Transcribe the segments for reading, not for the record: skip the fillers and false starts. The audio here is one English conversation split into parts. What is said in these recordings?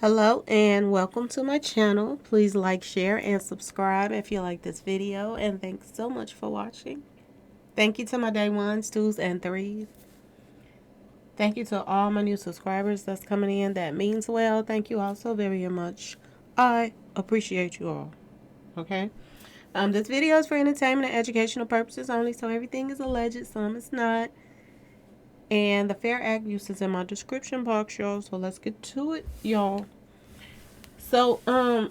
Hello and welcome to my channel. Please like, share, and subscribe if you like this video. And thanks so much for watching. Thank you to my day ones, twos, and threes. Thank you to all my new subscribers that's coming in. That means well. Thank you all so very much. I appreciate you all. Okay. This video is for entertainment and educational purposes only, so everything is alleged, some is not. And the Fair Act use is in my description box, y'all. So let's get to it, y'all. So,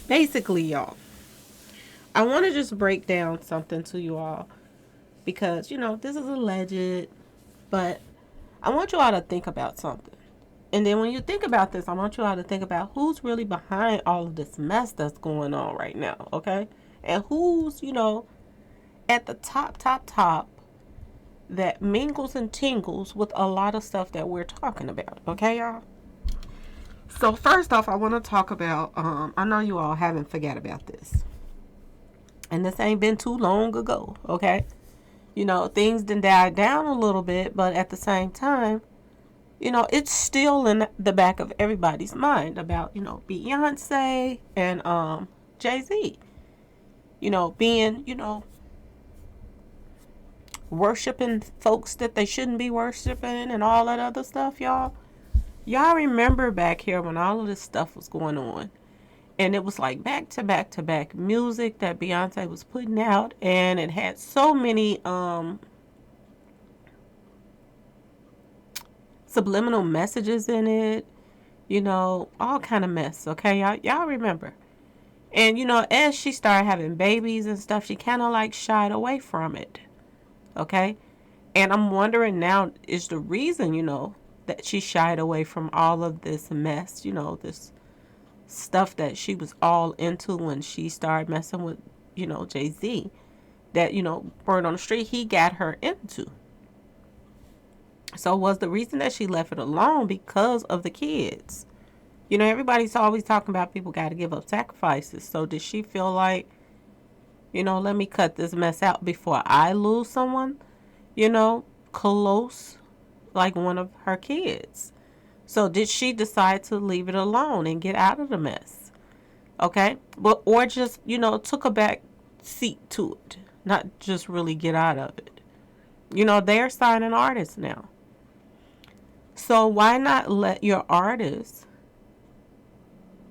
basically, y'all, I want to just break down something to you all because, this is alleged, but I want you all to think about something. And then when you think about this, I want you all to think about who's really behind all of this mess that's going on right now, okay? And who's, at the top that mingles and tingles with a lot of stuff that we're talking about, okay, y'all? So first off, I want to talk about, I know you all haven't forgot about this. And this ain't been too long ago, okay? Things done died down a little bit, but at the same time, it's still in the back of everybody's mind about, Beyonce and Jay-Z. Being, worshiping folks that they shouldn't be worshiping and all that other stuff, y'all. Y'all remember back here when all of this stuff was going on, and it was like back to back to back music that Beyonce was putting out, and it had so many subliminal messages in it, all kind of mess. Okay, y'all remember. And as she started having babies and stuff, she kind of like shied away from it. Okay, and I'm wondering now, is the reason that she shied away from all of this mess, this stuff that she was all into when she started messing with, Jay-Z, that, Bird on the Street, he got her into. So was the reason that she left it alone because of the kids? Everybody's always talking about people got to give up sacrifices. So did she feel like, let me cut this mess out before I lose someone, close, like one of her kids? So did she decide to leave it alone and get out of the mess? Okay. But, or just, took a back seat to it, not just really get out of it. They're signing artists now. So why not let your artists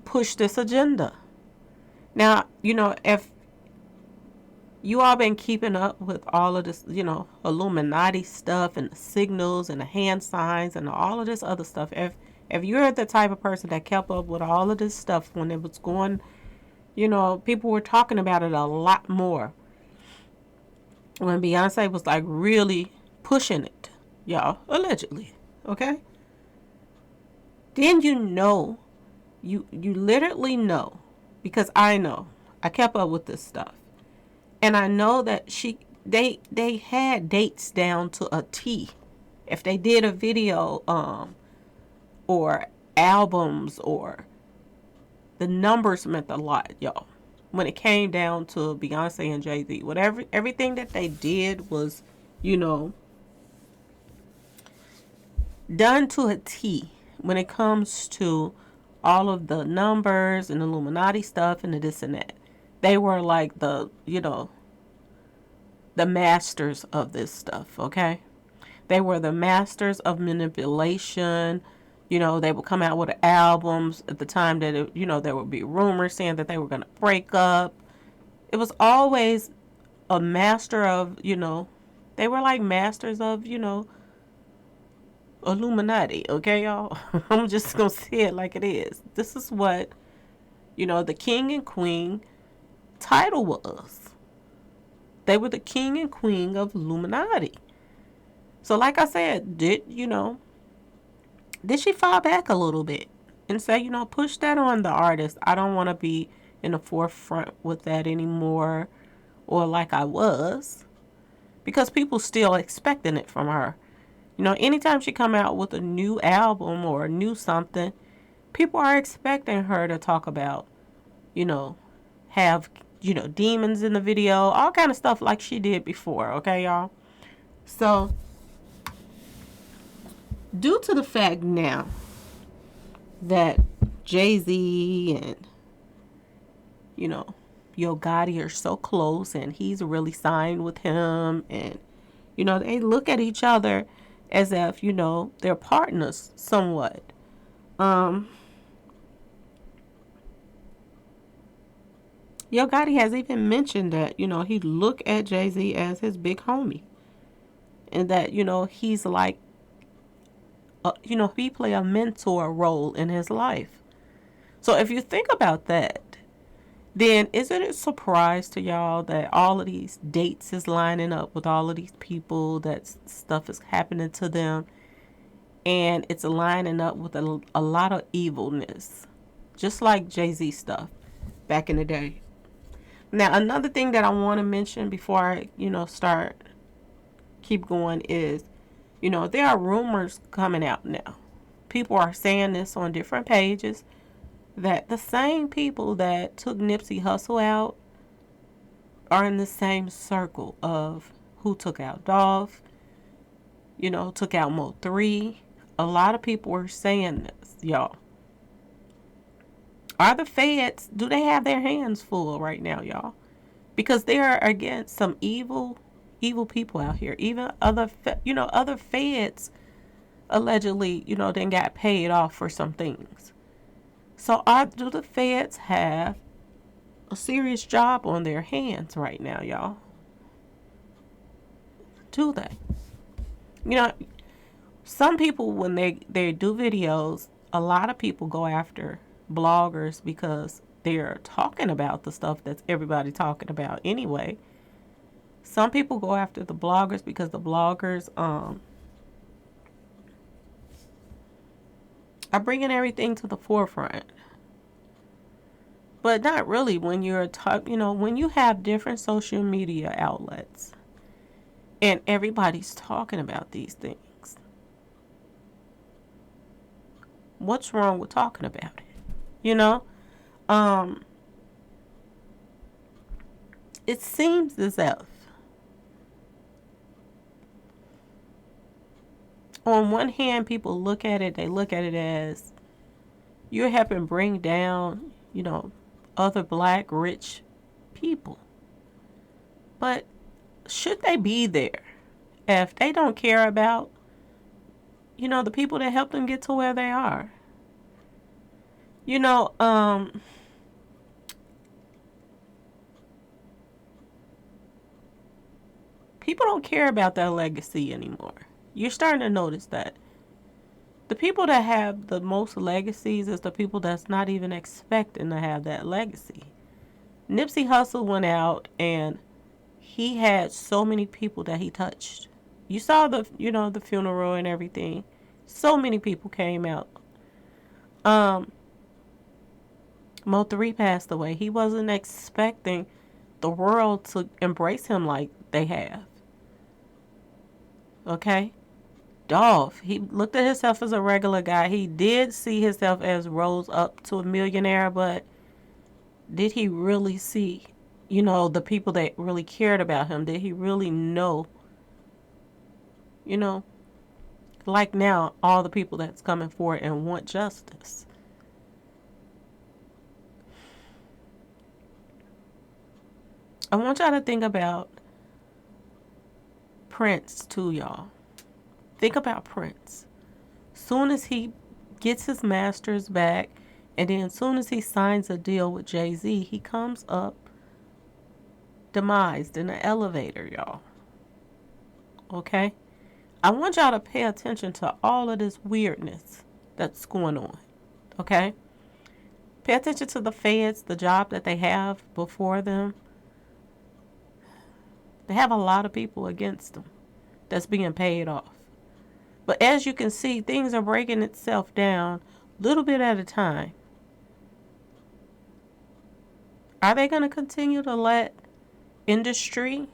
push this agenda? Now, if you all been keeping up with all of this, Illuminati stuff and the signals and the hand signs and all of this other stuff, if you're the type of person that kept up with all of this stuff when it was going, people were talking about it a lot more when Beyonce was like really pushing it, y'all, allegedly, okay? Then you literally know, because I kept up with this stuff. And I know that they had dates down to a T. If they did a video or albums, or the numbers meant a lot, y'all. When it came down to Beyonce and Jay-Z, whatever, everything that they did was, done to a T when it comes to all of the numbers and Illuminati stuff and the this and that. They were like the masters of this stuff, okay? They were the masters of manipulation. They would come out with albums at the time that, there would be rumors saying that they were going to break up. It was always a master of, they were like masters of, Illuminati, okay, y'all? I'm just going to say it like it is. This is what, the king and queen title was. They were the king and queen of Illuminati. So like I said, did she fall back a little bit and say, push that on the artist? I don't want to be in the forefront with that anymore, or like I was, because people still expecting it from her. Anytime she come out with a new album or a new something, people are expecting her to talk about, have, demons in the video, all kind of stuff like she did before, okay, y'all? So, due to the fact now that Jay-Z and, you know, Yo Gotti are so close and he's really signed with him. And, they look at each other as if, they're partners somewhat. Um, Yo Gotti has even mentioned that, he look at Jay-Z as his big homie. And that, he's like, he play a mentor role in his life. So if you think about that, then isn't it a surprise to y'all that all of these dates is lining up with all of these people, that stuff is happening to them, and it's lining up with a lot of evilness, just like Jay-Z stuff back in the day. Now, another thing that I want to mention before I, keep going is, there are rumors coming out now. People are saying this on different pages, that the same people that took Nipsey Hussle out are in the same circle of who took out Dolph, took out Mo 3. A lot of people are saying this, y'all. Are the feds, do they have their hands full right now, y'all? Because there are, again, some evil people out here. Even other feds allegedly, then got paid off for some things. So do the feds have a serious job on their hands right now, y'all? Do they? Some people, when they do videos, a lot of people go after bloggers because they're talking about the stuff that's everybody talking about anyway. Some people go after the bloggers because the bloggers are bringing everything to the forefront. But not really when when you have different social media outlets and everybody's talking about these things. What's wrong with talking about it? It seems as if on one hand, people look at it as you're helping bring down, other black rich people. But should they be there if they don't care about, the people that helped them get to where they are? People don't care about their legacy anymore. You're starting to notice that. The people that have the most legacies is the people that's not even expecting to have that legacy. Nipsey Hussle went out and he had so many people that he touched. You saw the funeral and everything. So many people came out. Mo 3 passed away. He wasn't expecting the world to embrace him like they have. Okay? Dolph, he looked at himself as a regular guy. He did see himself as rose up to a millionaire, but did he really see, the people that really cared about him? Did he really know, like now, all the people that's coming forward and want justice? I want y'all to think about Prince too, y'all. Think about Prince. Soon as he gets his masters back, and then as soon as he signs a deal with Jay-Z, he comes up demised in an elevator, y'all. Okay? I want y'all to pay attention to all of this weirdness that's going on. Okay? Pay attention to the feds, the job that they have before them. They have a lot of people against them that's being paid off. But as you can see, things are breaking itself down a little bit at a time. Are they going to continue to let industry,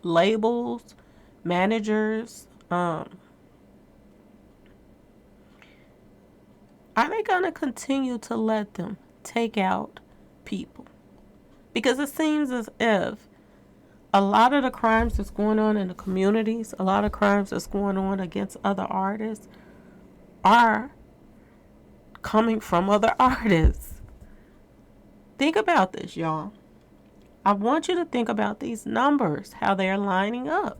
labels, managers, are they going to continue to let them take out people? Because it seems as if a lot of the crimes that's going on in the communities, a lot of crimes that's going on against other artists are coming from other artists. Think about this, y'all. I want you to think about these numbers, how they're lining up.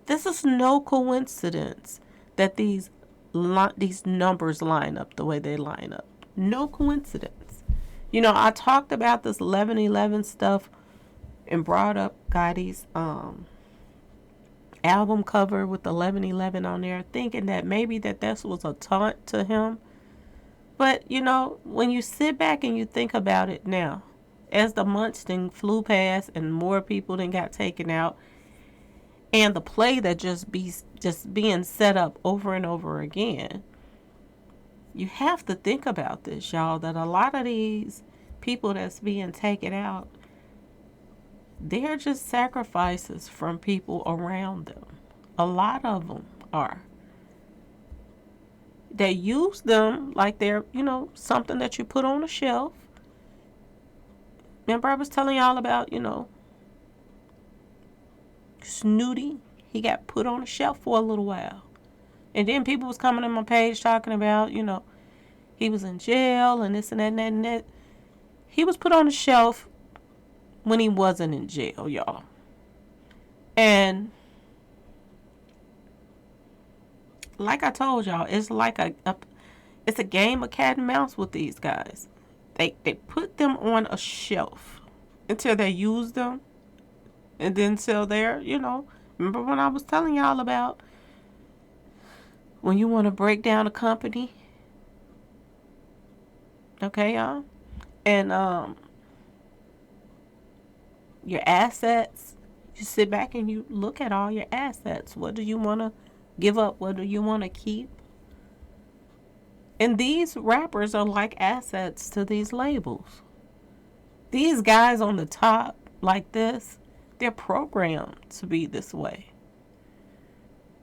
This is no coincidence that these numbers line up the way they line up. No coincidence. You know, I talked about this 11/11 stuff and brought up Gotti's album cover with 11/11 on there, thinking that maybe this was a taunt to him. But, you know, when you sit back and you think about it now, as the months then flew past and more people then got taken out, and the play that just being set up over and over again, you have to think about this, y'all, that a lot of these people that's being taken out, they're just sacrifices from people around them. A lot of them are. They use them like they're, you know, something that you put on a shelf. Remember I was telling y'all about, you know, Snooty? He got put on a shelf for a little while. And then people was coming on my page talking about, you know, he was in jail and this and that and that and that. He was put on a shelf when he wasn't in jail, y'all. And like I told y'all, it's like it's a game of cat and mouse with these guys. They put them on a shelf until they use them, and then till they're, you know, remember when I was telling y'all about when you want to break down a company? Okay, y'all? And your assets, you sit back and you look at all your assets. What do you want to give up? What do you want to keep? And these rappers are like assets to these labels. These guys on the top like this, they're programmed to be this way.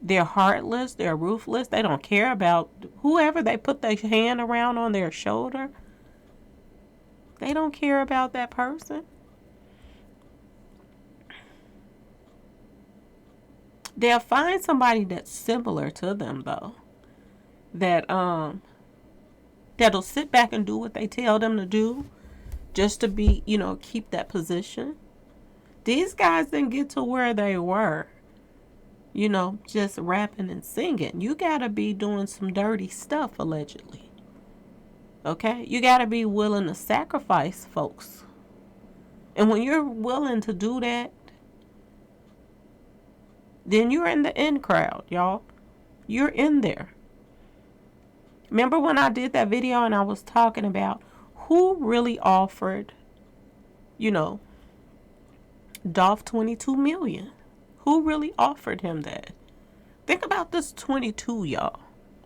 They're heartless, they're ruthless, they don't care about whoever they put their hand around on their shoulder. They don't care about that person. They'll find somebody that's similar to them though. That'll sit back and do what they tell them to do just to be, you know, keep that position. These guys didn't get to where they were, you know, just rapping and singing. You gotta be doing some dirty stuff, allegedly. Okay? You gotta be willing to sacrifice folks. And when you're willing to do that, then you're in the in crowd, y'all. You're in there. Remember when I did that video and I was talking about who really offered, you know, Dolph 22 million? Who really offered him that? Think about this 22, y'all.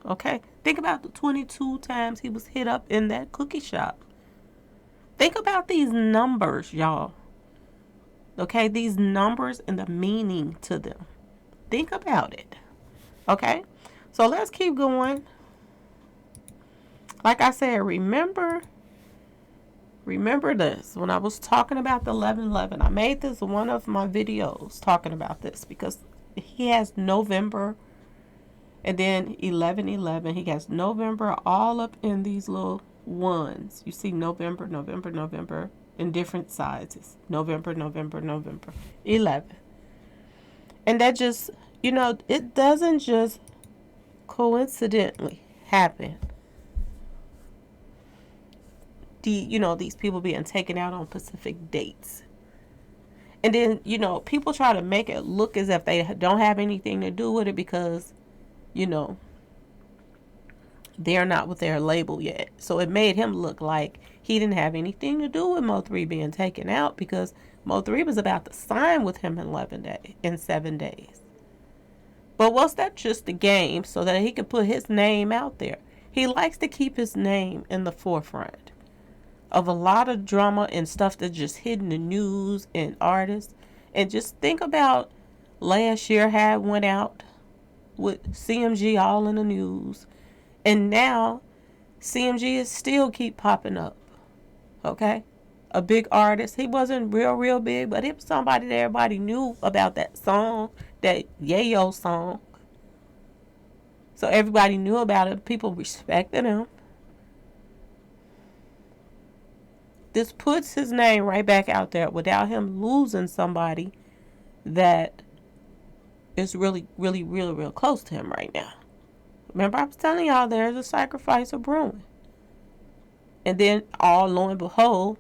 Okay? Think about the 22 times he was hit up in that cookie shop. Think about these numbers, y'all. Okay? These numbers and the meaning to them. Think about it. Okay? So let's keep going. Like I said, remember this. When I was talking about the 11/11, I made this one of my videos talking about this because he has November and then 11/11. He has November all up in these little ones. You see November, November, November in different sizes. November, November, November, 11. And that just, you know, it doesn't just coincidentally happen. These people being taken out on specific dates. And then, you know, people try to make it look as if they don't have anything to do with it because, you know, they're not with their label yet. So it made him look like he didn't have anything to do with Mo3 being taken out because Mo3 was about to sign with him in 7 days. But was that just a game so that he could put his name out there? He likes to keep his name in the forefront of a lot of drama and stuff that just hit in the news and artists. And just think about last year how it went out with CMG all in the news. And now CMG is still keep popping up. Okay? A big artist. He wasn't real big, but it was somebody that everybody knew about that song, that Yayo song. So everybody knew about it. People respected him. This puts his name right back out there without him losing somebody that is really, really, really, real close to him right now. Remember, I was telling y'all there's a sacrifice of brewing. And then, all lo and behold,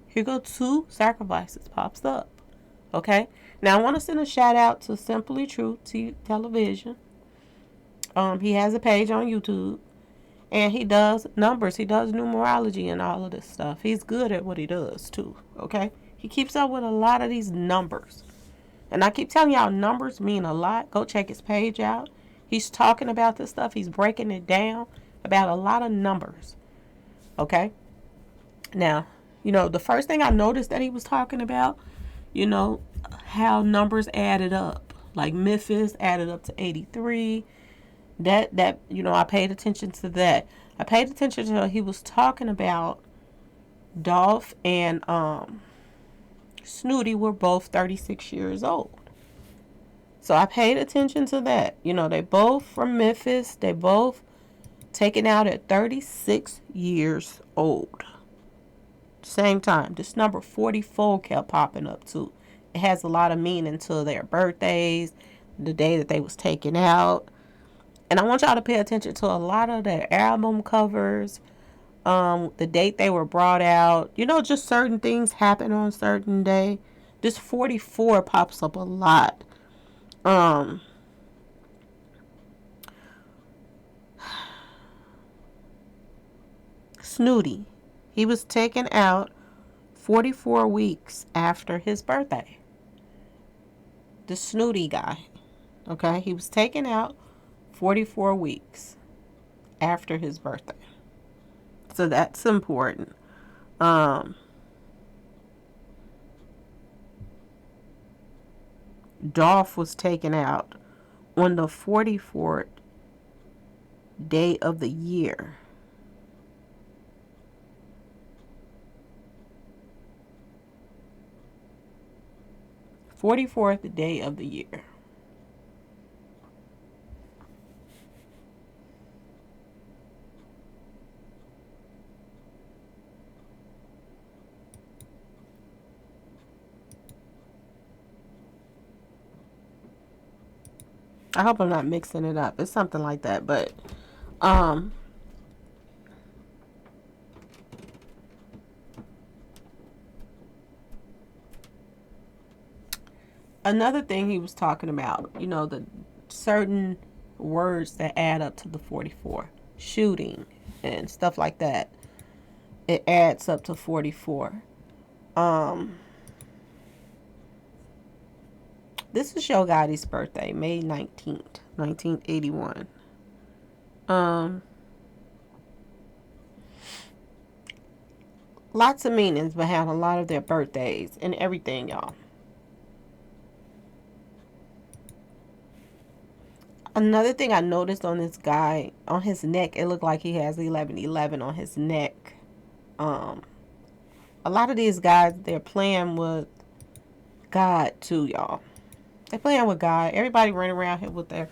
here go 2 sacrifices pops up. Okay? Now, I want to send a shout out to Simply Truth Television. He has a page on YouTube. And he does numbers. He does numerology and all of this stuff. He's good at what he does, too. Okay? He keeps up with a lot of these numbers. And I keep telling y'all, numbers mean a lot. Go check his page out. He's talking about this stuff. He's breaking it down about a lot of numbers. Okay? Now, the first thing I noticed that he was talking about, how numbers added up. Like Memphis added up to 83. That I paid attention to that. I paid attention to he was talking about Dolph and Snooty were both 36 years old. So I paid attention to that. They both from Memphis. They both taken out at 36 years old. Same time. This number 44 kept popping up too. It has a lot of meaning to their birthdays, the day that they was taken out. And I want y'all to pay attention to a lot of their album covers, the date they were brought out. Just certain things happen on a certain day. This 44 pops up a lot. Snooty. He was taken out 44 weeks after his birthday. The Snooty guy. Okay? He was taken out 44 weeks after his birthday. So that's important. Dolph was taken out on the 44th day of the year. '44th day of the year. I hope I'm not mixing it up. It's something like that, but another thing he was talking about, the certain words that add up to the 44. Shooting and stuff like that. It adds up to 44. This is Yo Gotti's birthday, May 19th, 1981. Lots of meanings behind a lot of their birthdays and everything, y'all. Another thing I noticed on this guy, on his neck, it looked like he has 1111 on his neck. A lot of these guys, they're playing with God too, y'all. They're playing with God. Everybody running around here with their,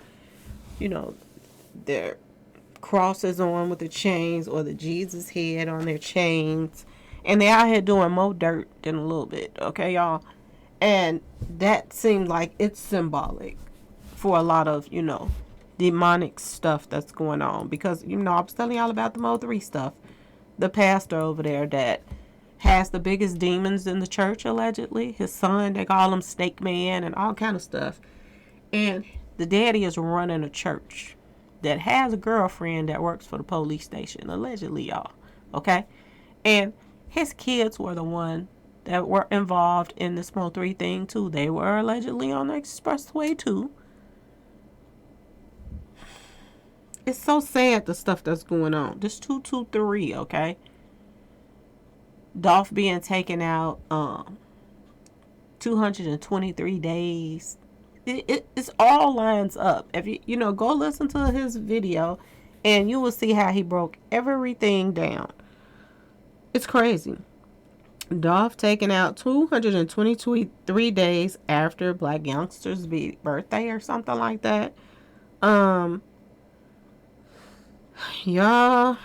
their crosses on with the chains or the Jesus head on their chains. And they're out here doing more dirt than a little bit, okay, y'all? And that seemed like it's symbolic for a lot of, demonic stuff that's going on. Because, I was telling y'all about the Mo3 stuff. The pastor over there that has the biggest demons in the church, allegedly. His son, they call him Snake Man and all kind of stuff. And the daddy is running a church that has a girlfriend that works for the police station, allegedly, y'all. Okay? And his kids were the one that were involved in this Mo3 thing, too. They were allegedly on the expressway, too. It's so sad, the stuff that's going on. This 223, okay? Dolph being taken out 223 days. It's all lines up. If you go listen to his video and you will see how he broke everything down. It's crazy. Dolph taken out 223 days after Black Youngster's birthday or something like that. Y'all,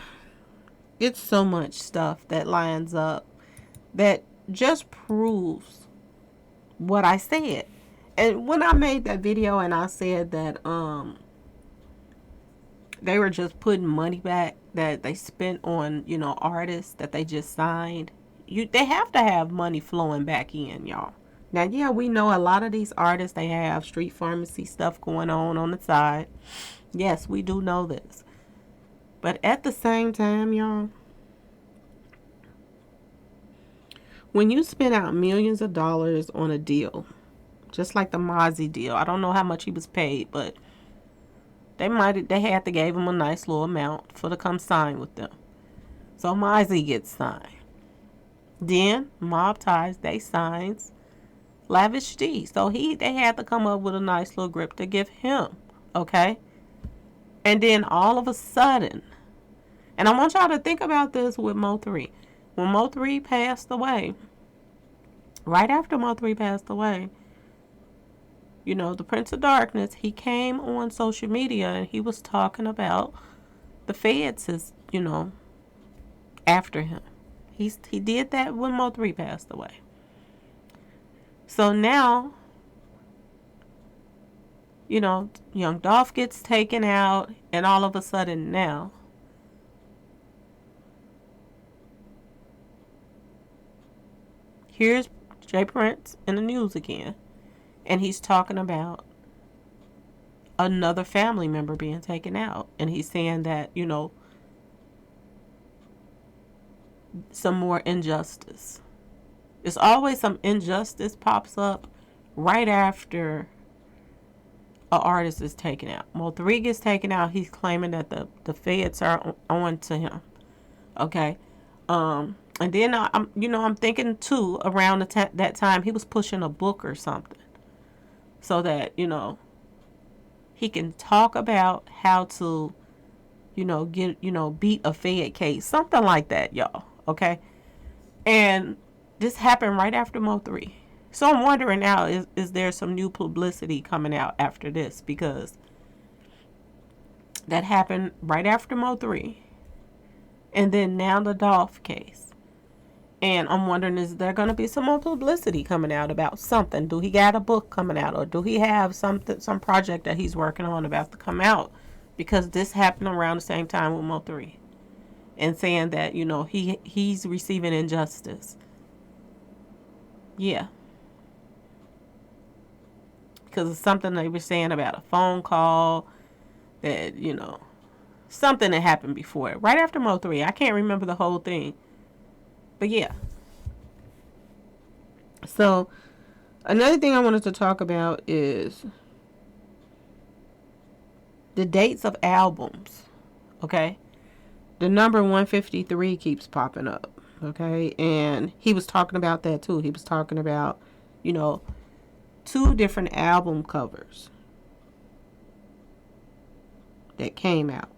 it's so much stuff that lines up that just proves what I said. And when I made that video and I said that they were just putting money back that they spent on, artists that they just signed, they have to have money flowing back in, y'all. Now, yeah, we know a lot of these artists, they have street pharmacy stuff going on the side. Yes, we do know this. But at the same time, y'all, when you spend out millions of dollars on a deal, just like the Mozzie deal, I don't know how much he was paid, but they had to give him a nice little amount for to come sign with them. So Mozzie gets signed. Then Mob Ties, they signs Lavish D. So they had to come up with a nice little grip to give him. Okay? And then all of a sudden, and I want y'all to think about this with Mo3. When Mo3 passed away, right after Mo3 passed away, the Prince of Darkness, he came on social media and he was talking about the feds is, after him. He did that when Mo3 passed away. So now, Young Dolph gets taken out, and all of a sudden now, here's Jay Prince in the news again, and he's talking about another family member being taken out, and he's saying that, some more injustice. There's always some injustice pops up right after an artist is taken out. Mo3 gets taken out. He's claiming that the feds are on to him. Okay. And then I'm thinking too, around that time he was pushing a book or something, so that he can talk about how to get beat a Fed case, something like that, y'all. Okay. And this happened right after Mo3. So I'm wondering now, is there some new publicity coming out after this? Because that happened right after Mo3. And then now the Dolph case. And I'm wondering, is there going to be some more publicity coming out about something? Do he got a book coming out? Or do he have some project that he's working on about to come out? Because this happened around the same time with Mo3. And saying that, he's receiving injustice. Yeah. Because of something they were saying about a phone call that, something that happened before. Right after Mo3. I can't remember the whole thing. But yeah. So, another thing I wanted to talk about is the dates of albums. Okay? The number 153 keeps popping up. Okay? And he was talking about that too. He was talking about, 2 different album covers that came out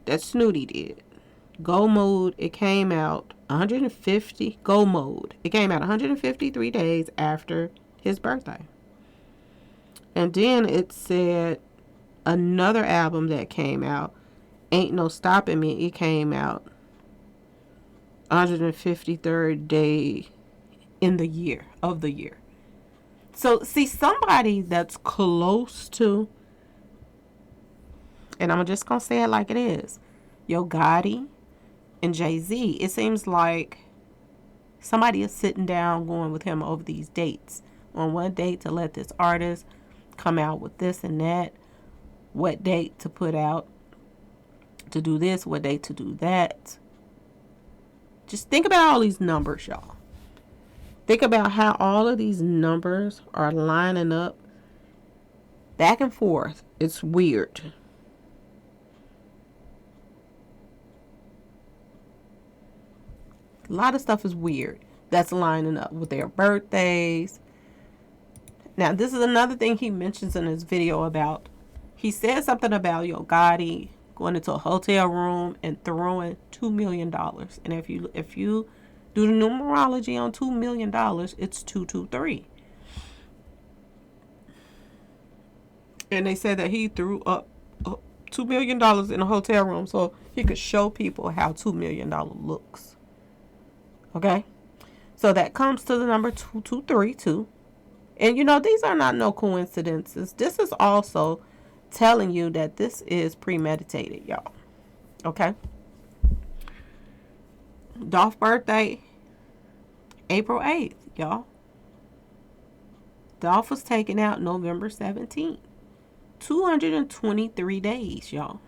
that Snooty did. Go Mode, it came out 150. Go Mode, it came out 153 days after his birthday. And then it said another album that came out, Ain't No Stopping Me, it came out 153rd day in the year of the year. So, see, somebody that's close to, and I'm just going to say it like it is, Yo Gotti and Jay-Z, it seems like somebody is sitting down going with him over these dates. On what date to let this artist come out with this and that, what date to put out to do this, what date to do that. Just think about all these numbers, y'all. Think about how all of these numbers are lining up back and forth. It's weird. A lot of stuff is weird that's lining up with their birthdays. Now, this is another thing he mentions in his video about. He said something about Yo Gotti going into a hotel room and throwing $2 million. And if you do the numerology on $2 million, it's 223. And they said that he threw up $2 million in a hotel room so he could show people how $2 million looks. Okay? So that comes to the number 2232. And these are not no coincidences. This is also telling you that this is premeditated, y'all. Okay? Dolph's birthday, April 8th, y'all. Dolph was taken out November 17th. 223 days, y'all.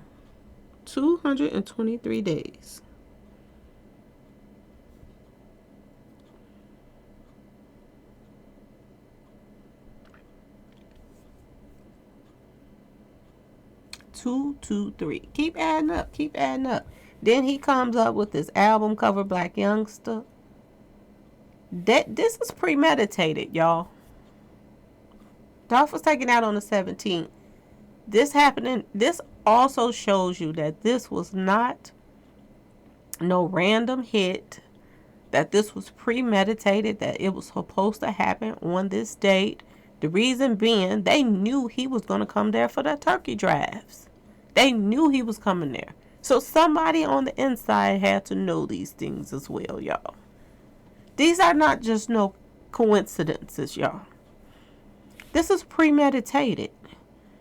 223 days. Two, three. Keep adding up. Keep adding up. Then he comes up with this album cover, Black Youngster. This is premeditated, y'all. Dolph was taken out on the 17th. This happening. This also shows you that this was not no random hit. That this was premeditated. That it was supposed to happen on this date. The reason being, they knew he was going to come there for the turkey drives. They knew he was coming there. So somebody on the inside had to know these things as well, y'all. These are not just no coincidences, y'all. This is premeditated.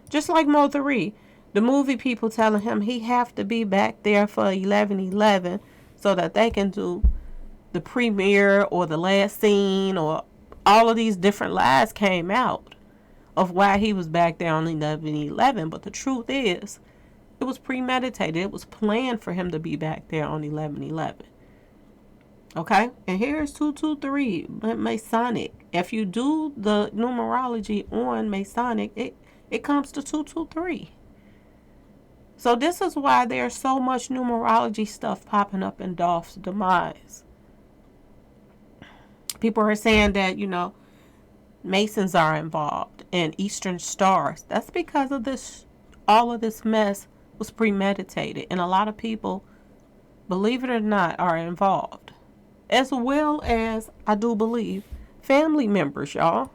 Just like Mo 3, the movie people telling him he have to be back there for 11/11 so that they can do the premiere or the last scene, or all of these different lies came out of why he was back there on 11/11. But the truth is, it was premeditated. It was planned for him to be back there on 11/11. Okay? And here's 223, Masonic. If you do the numerology on Masonic, it comes to 223. So this is why there's so much numerology stuff popping up in Dolph's demise. People are saying that, Masons are involved and Eastern stars. That's because of this. All of this mess was premeditated. And a lot of people, believe it or not, are involved. As well as, I do believe, family members, y'all.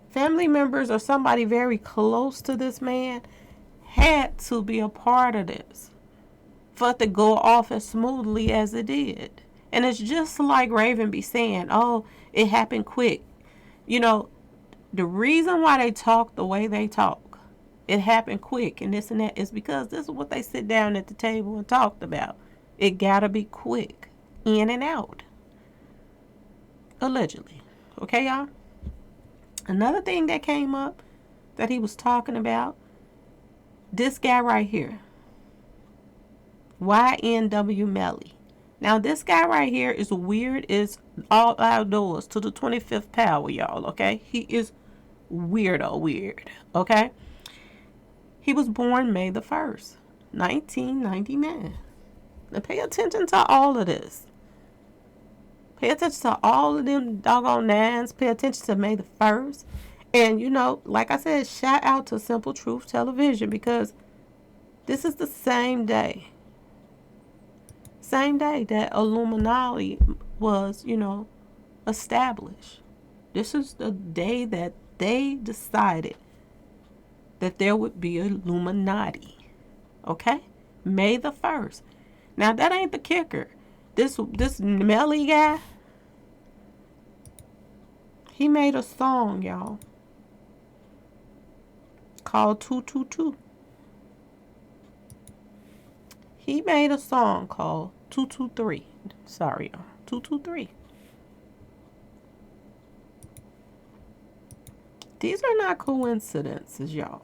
Family members or somebody very close to this man had to be a part of this for it to go off as smoothly as it did. And it's just like Raven be saying, oh, it happened quick. The reason why they talk the way they talk, it happened quick and this and that, is because this is what they sit down at the table and talked about. It gotta be quick, in and out. Allegedly. Okay, y'all? Another thing that came up that he was talking about, this guy right here. YNW Melly. Now, this guy right here is weird as all outdoors to the 25th power, y'all, okay? He is weirdo weird, okay? He was born May the 1st, 1999. Now, pay attention to all of this. Pay attention to all of them doggone nines. Pay attention to May the 1st. And, like I said, shout out to Simple Truth Television, because this is the same day. Same day that Illuminati was, established. This is the day that they decided that there would be Illuminati. Okay? May the 1st. Now, that ain't the kicker. This Melly guy, he made a song, y'all, called 222. He made a song called 223. Sorry, y'all. 223. These are not coincidences, y'all.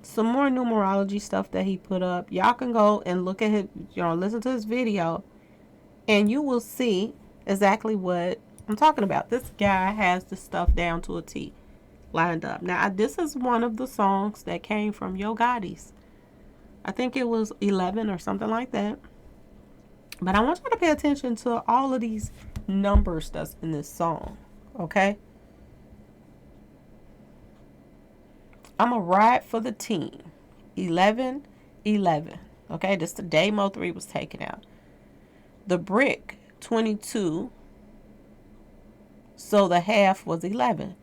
Some more numerology stuff that he put up. Y'all can go and look at his, listen to his video, and you will see exactly what I'm talking about. This guy has the stuff down to a T, lined up. Now, this is one of the songs that came from Yo Gotti's. I think it was 11 or something like that. But I want you to pay attention to all of these numbers that's in this song, okay? I'm a ride for the team. 11/11. Okay, this is the day Mo 3 was taken out. The brick, 22. So the half was 11.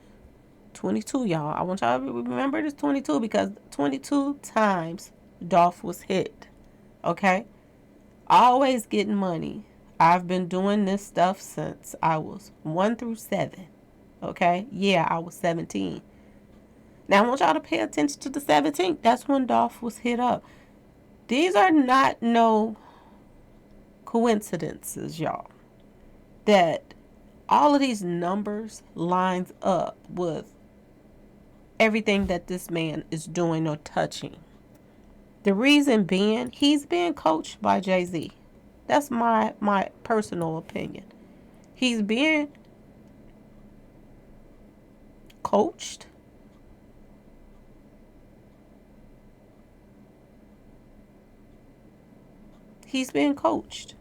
22, y'all. I want y'all to remember this 22 because 22 times Dolph was hit. Okay? Always getting money. I've been doing this stuff since I was 1 through 7. Okay? Yeah, I was 17. Now I want y'all to pay attention to the 17th. That's when Dolph was hit up. These are not no coincidences, y'all. That all of these numbers lines up with everything that this man is doing or touching. The reason being, he's being coached by Jay-Z. That's my personal opinion. He's being coached. He's being coached.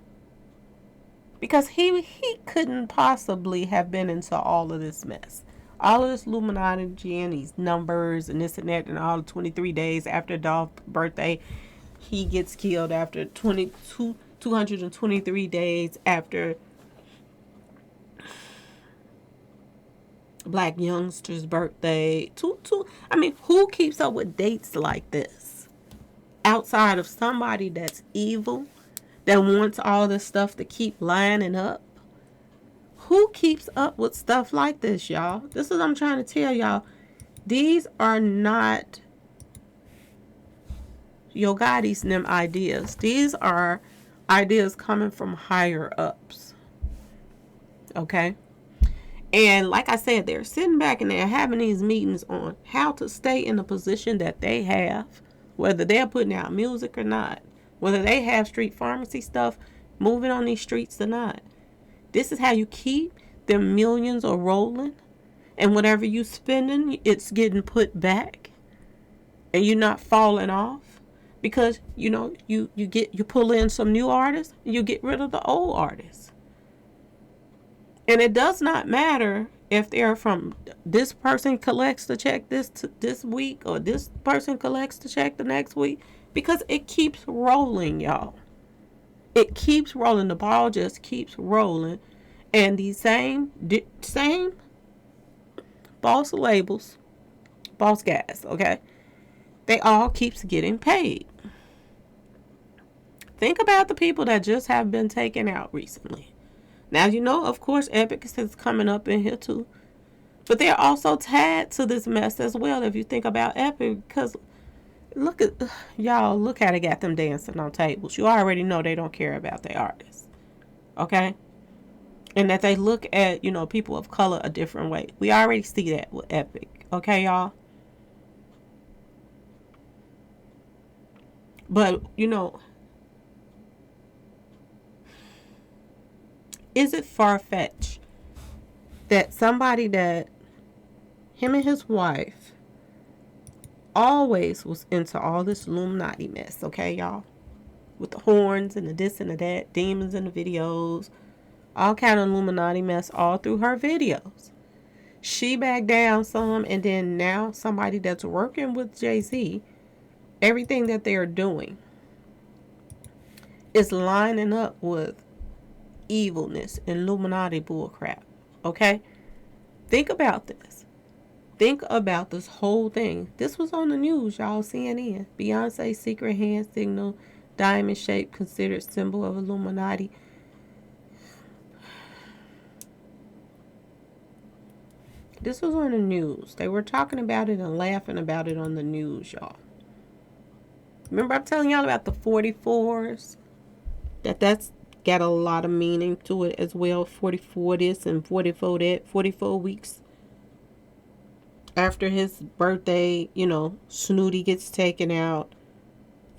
Because he couldn't possibly have been into all of this mess. All of this Illuminati and these numbers and this and that, and all the 23 days after Dolph's birthday, he gets killed after 223 days after Black youngster's birthday. I mean, who keeps up with dates like this? Outside of somebody that's evil, that wants all this stuff to keep lining up. Who keeps up with stuff like this, y'all? This is what I'm trying to tell y'all. These are not Yo Gotti's them ideas. These are ideas coming from higher ups. Okay? And like I said, they're sitting back and they're having these meetings on how to stay in the position that they have, whether they're putting out music or not, whether they have street pharmacy stuff moving on these streets or not. This is how you keep the millions are rolling, and whatever you spending, it's getting put back, and you're not falling off because you pull in some new artists, and you get rid of the old artists. And it does not matter if they're from this person collects the check this week or this person collects the check the next week, because it keeps rolling, y'all. It keeps rolling. The ball just keeps rolling. And these same boss labels, boss guys, okay? They all keeps getting paid. Think about the people that just have been taken out recently. Now, of course, Epic is coming up in here too. But they're also tied to this mess as well, if you think about Epic, because look how they got them dancing on tables. You already know they don't care about their artists. Okay? And that they look at, people of color a different way. We already see that with Epic. Okay, y'all? But, is it far-fetched that somebody that him and his wife always was into all this Illuminati mess, okay, y'all? With the horns and the this and the that, demons in the videos, all kind of Illuminati mess all through her videos. She backed down some, and then now somebody that's working with Jay-Z, everything that they are doing is lining up with evilness and Illuminati bullcrap. Okay? Think about this. Think about this whole thing. This was on the news, y'all. CNN. Beyonce's secret hand signal, diamond shape, considered symbol of Illuminati. This was on the news. They were talking about it and laughing about it on the news, y'all. Remember I'm telling y'all about the 44s? That's got a lot of meaning to it as well. 44 this and 44 that. 44 weeks after his birthday, Snooty gets taken out.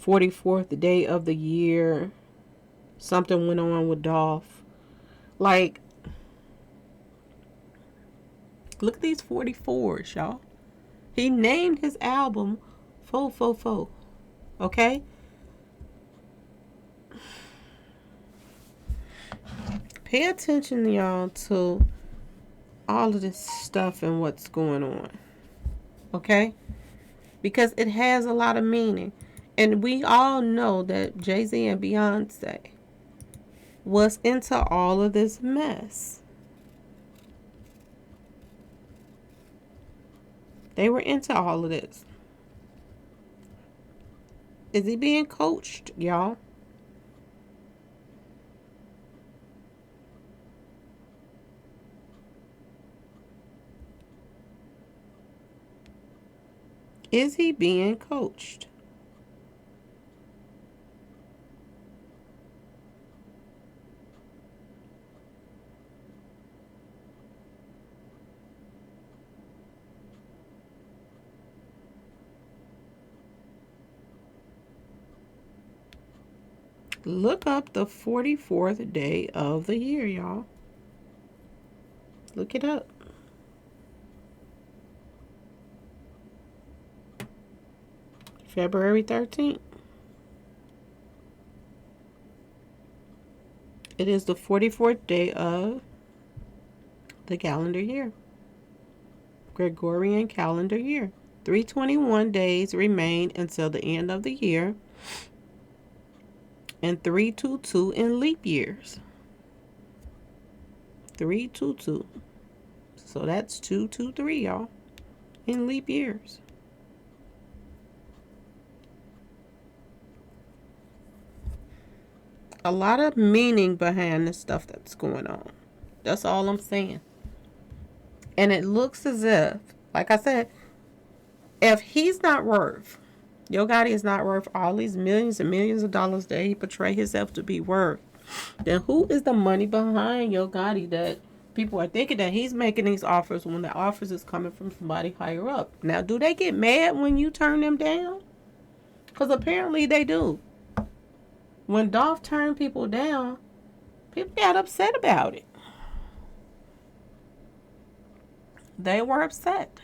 44th day of the year. Something went on with Dolph. Like, look at these 44s, y'all. He named his album Fo Fo Fo. Okay? Pay attention, y'all, to all of this stuff and what's going on. Okay? Because it has a lot of meaning. And we all know that Jay-Z and Beyonce was into all of this mess. They were into all of this. Is he being coached, y'all? Is he being coached? Look up the 44th day of the year, y'all. Look it up. February 13th. It is the 44th day of the calendar year. Gregorian calendar year. 321 days remain until the end of the year, and 322 in leap years. 322. So that's 223, y'all, in leap years. A lot of meaning behind the stuff that's going on. That's all I'm saying. And it looks as if, like I said, if he's not worth, Yo Gotti is not worth all these millions and millions of dollars that he portray himself to be worth, then who is the money behind Yo Gotti that people are thinking that he's making these offers when the offers is coming from somebody higher up? Now, do they get mad when you turn them down? Because apparently they do. When Dolph turned people down, people got upset about it. They were upset.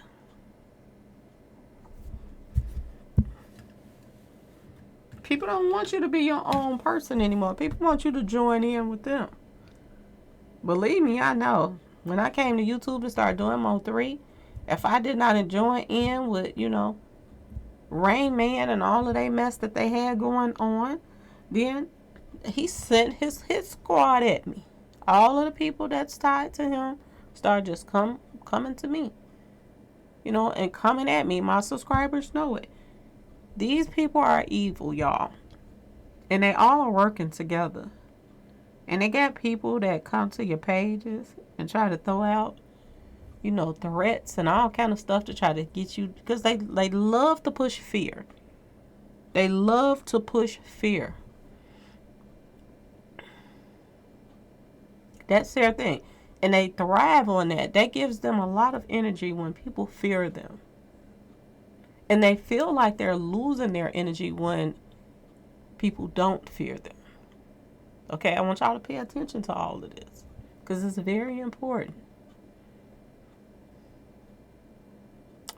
People don't want you to be your own person anymore. People want you to join in with them. Believe me, I know. When I came to YouTube and started doing Mo3, if I did not join in with, Rain Man and all of that mess that they had going on, then he sent his hit squad at me. All of the people that's tied to him started just coming to me. And coming at me. My subscribers know it. These people are evil, y'all. And they all are working together. And they got people that come to your pages and try to throw out, threats and all kind of stuff to try to get you, because they love to push fear. They love to push fear. That's their thing. And they thrive on that. That gives them a lot of energy when people fear them. And they feel like they're losing their energy when people don't fear them. Okay, I want y'all to pay attention to all of this, because it's very important.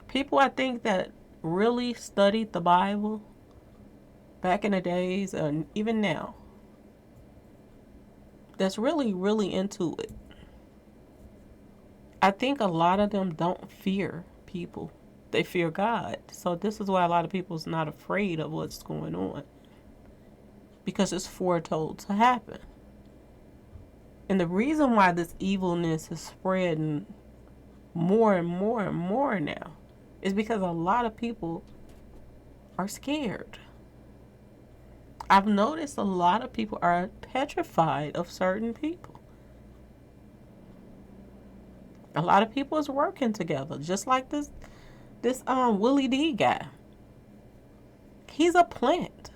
People, I think, that really studied the Bible back in the days, and even now, that's really, really into it. I think a lot of them don't fear people. They fear God. So this is why a lot of people's not afraid of what's going on, because it's foretold to happen. And the reason why this evilness is spreading more and more and more now is because a lot of people are scared. I've noticed a lot of people are petrified of certain people. A lot of people is working together, just like this Willie D guy. He's a plant.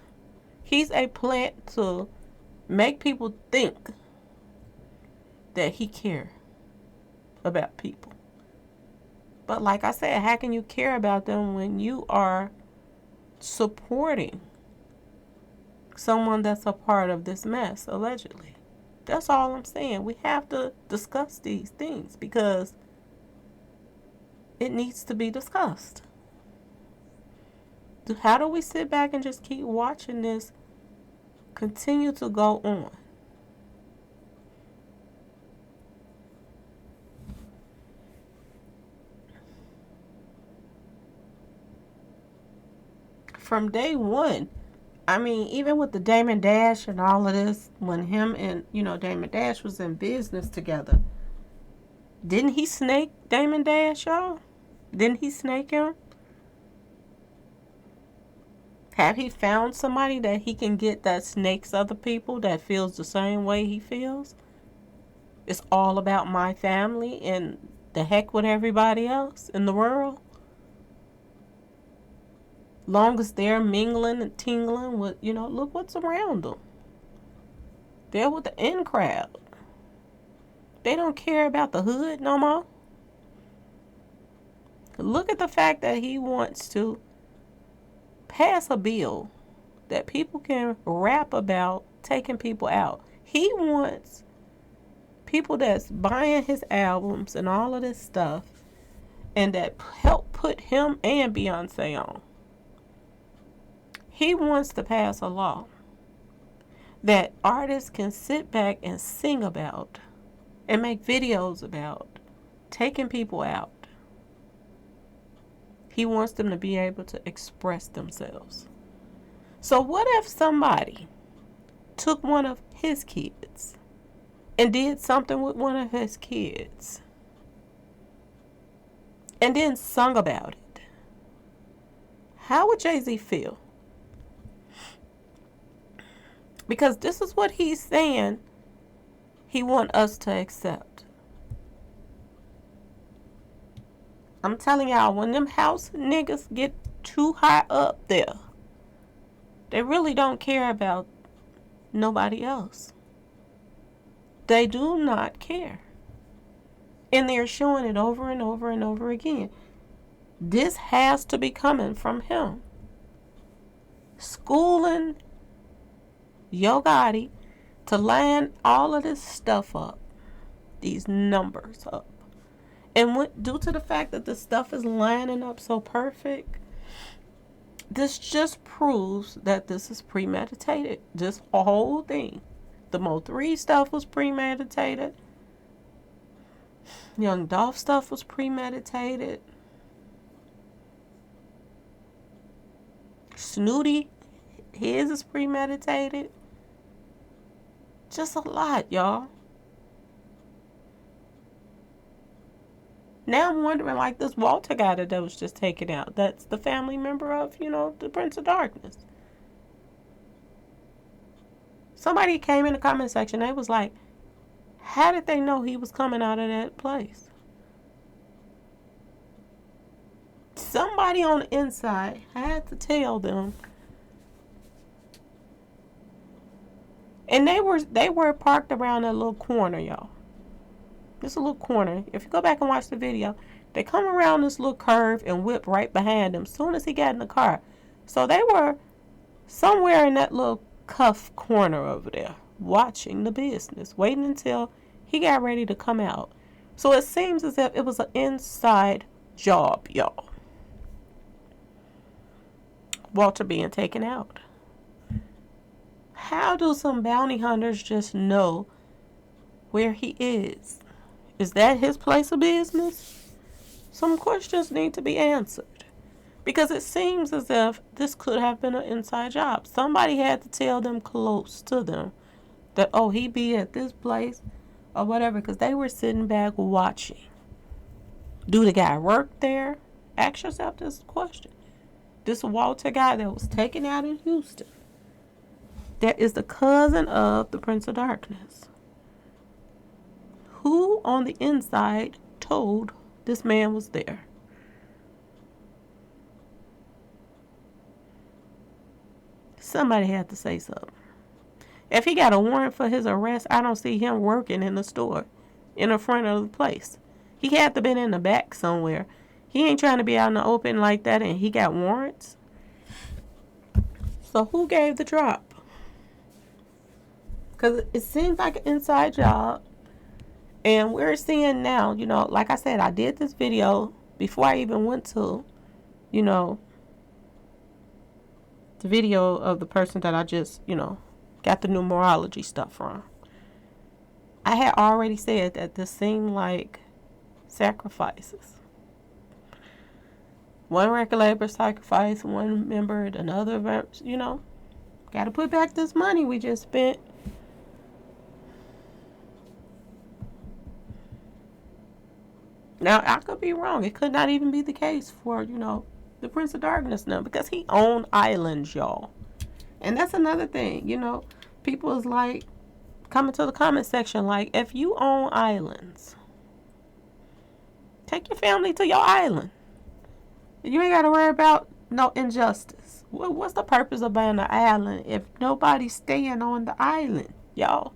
He's a plant to make people think that he cares about people. But like I said, how can you care about them when you are supporting someone that's a part of this mess, allegedly? That's all I'm saying. We have to discuss these things because it needs to be discussed. How do we sit back and just keep watching this continue to go on? From day one, I mean, even with the Damon Dash and all of this, when him and, Damon Dash was in business together, didn't he snake Damon Dash, y'all? Didn't he snake him? Have he found somebody that he can get that snakes other people that feels the same way he feels? It's all about my family and the heck with everybody else in the world. Long as they're mingling and tingling with, look what's around them. They're with the in crowd. They don't care about the hood no more. Look at the fact that he wants to pass a bill that people can rap about taking people out. He wants people that's buying his albums and all of this stuff and that help put him and Beyonce on. He wants to pass a law that artists can sit back and sing about and make videos about taking people out. He wants them to be able to express themselves. So what if somebody took one of his kids and did something with one of his kids and then sung about it? How would Jay-Z feel? Because this is what he's saying he want us to accept. I'm telling y'all, when them house niggas get too high up there, they really don't care about nobody else. They do not care. And they're showing it over and over and over again. This has to be coming from him. Schooling Yo Gotti to line all of this stuff up, these numbers up. And due to the fact that the stuff is lining up so perfect, this just proves that this is premeditated. This whole thing. The Mo3 stuff was premeditated. Young Dolph stuff was premeditated. Snooty, his is premeditated. Just a lot, y'all. Now I'm wondering, like this Walter guy that was just taken out. That's the family member of, the Prince of Darkness. Somebody came in the comment section. They was like, how did they know he was coming out of that place? Somebody on the inside had to tell them. And they were parked around that little corner, y'all. Just a little corner. If you go back and watch the video, they come around this little curve and whip right behind him as soon as he got in the car. So they were somewhere in that little cuff corner over there, watching the business, waiting until he got ready to come out. So it seems as if it was an inside job, y'all. Walter being taken out. How do some bounty hunters just know where he is? Is that his place of business? Some questions need to be answered. Because it seems as if this could have been an inside job. Somebody had to tell them close to them that, oh, he be at this place or whatever. Because they were sitting back watching. Do the guy work there? Ask yourself this question. This Walter guy that was taken out in Houston, that is the cousin of the Prince of Darkness. Who on the inside told this man was there? Somebody had to say something. If he got a warrant for his arrest, I don't see him working in the store in the front of the place. He had to been in the back somewhere. He ain't trying to be out in the open like that and he got warrants. So who gave the drop? Because it seems like an inside job. And we're seeing now, like I said, I did this video before I even went to, the video of the person that I just, got the numerology stuff from. I had already said that this seemed like sacrifices. One record label sacrifice, one member, another, got to put back this money we just spent. Now, I could be wrong. It could not even be the case for, the Prince of Darkness now, because he owned islands, y'all. And that's another thing, people is like, coming to the comment section, like, if you own islands, take your family to your island. You ain't got to worry about no injustice. What's the purpose of buying an island if nobody's staying on the island, y'all?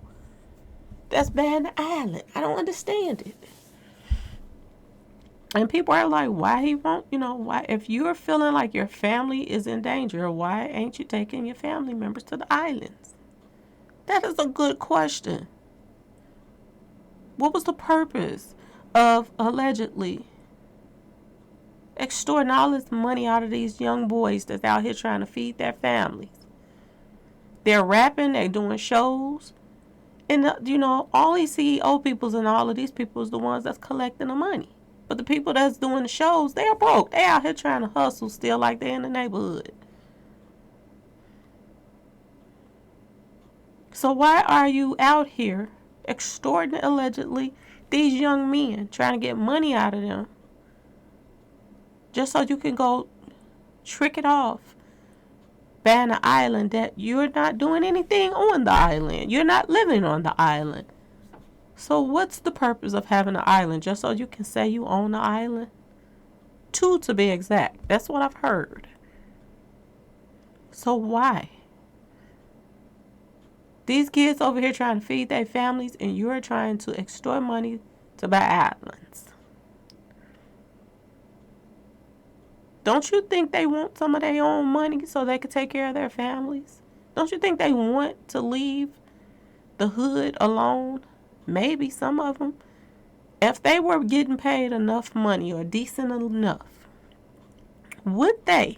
That's buying the island. I don't understand it. And people are like, why he won't, why, if you're feeling like your family is in danger, why ain't you taking your family members to the islands? That is a good question. What was the purpose of allegedly extorting all this money out of these young boys that's out here trying to feed their families? They're rapping, they're doing shows. And, all these CEO peoples and all of these people is the ones that's collecting the money. But the people that's doing the shows, they're broke. They out here trying to hustle still like they're in the neighborhood. So why are you out here extorting, allegedly, these young men, trying to get money out of them just so you can go trick it off, ban an island that you're not doing anything on the island. You're not living on the island. So what's the purpose of having an island? Just so you can say you own the island? 2 to be exact. That's what I've heard. So why? These kids over here trying to feed their families, and you're trying to extort money to buy islands. Don't you think they want some of their own money so they can take care of their families? Don't you think they want to leave the hood alone? Maybe some of them. If they were getting paid enough money or decent enough, would they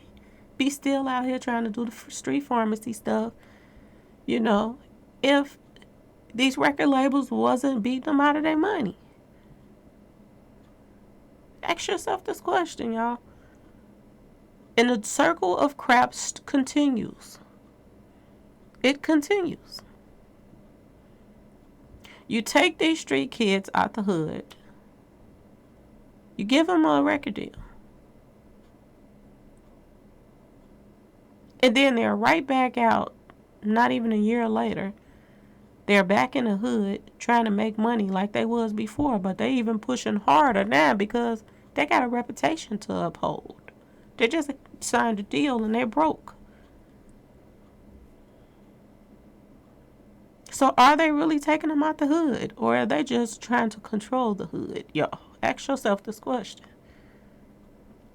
be still out here trying to do the street pharmacy stuff? If these record labels wasn't beating them out of their money. Ask yourself this question, y'all. And the circle of crap continues. It continues. You take these street kids out the hood. You give them a record deal. And then they're right back out, not even a year later. They're back in the hood trying to make money like they was before, but they even pushing harder now because they got a reputation to uphold. They just signed a deal and they're broke. So are they really taking them out the hood, or are they just trying to control the hood? Y'all, ask yourself this question.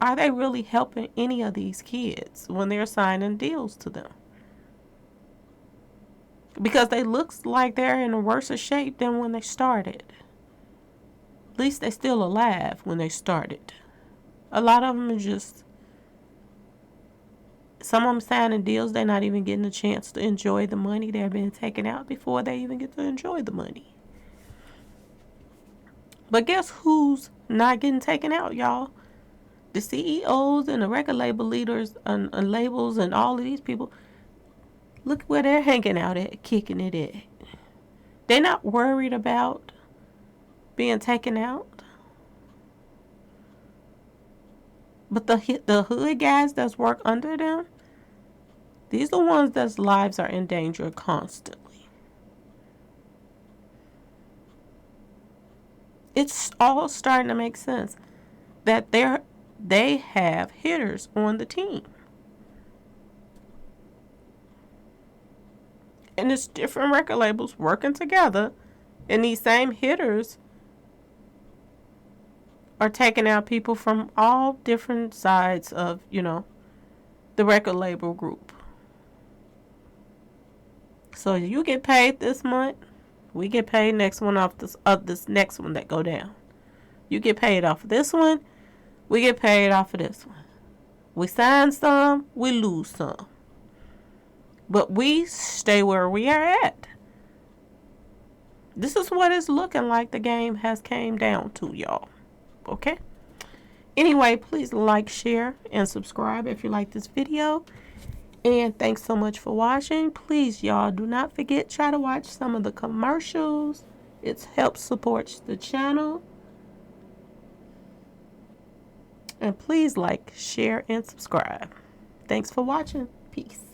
Are they really helping any of these kids when they're signing deals to them? Because they look like they're in a worse shape than when they started. At least they're still alive when they started. A lot of them are just, some of them signing deals, they're not even getting a chance to enjoy the money. They're being taken out before they even get to enjoy the money. But guess who's not getting taken out, y'all? The CEOs and the record label leaders and labels and all of these people. Look where they're hanging out at, kicking it at. They're not worried about being taken out. But the hood guys that's work under them, these are the ones that's lives are in danger constantly. It's all starting to make sense that they have hitters on the team. And it's different record labels working together, and these same hitters are taking out people from all different sides of, the record label group. So you get paid this month, we get paid next one off this next one that go down. You get paid off of this one, we get paid off of this one. We sign some, we lose some. But we stay where we are at. This is what it's looking like the game has came down to, y'all. Okay? Anyway, please like, share, and subscribe if you like this video. And thanks so much for watching. Please, y'all, do not forget, try to watch some of the commercials. It helps support the channel. And please like, share, and subscribe. Thanks for watching. Peace.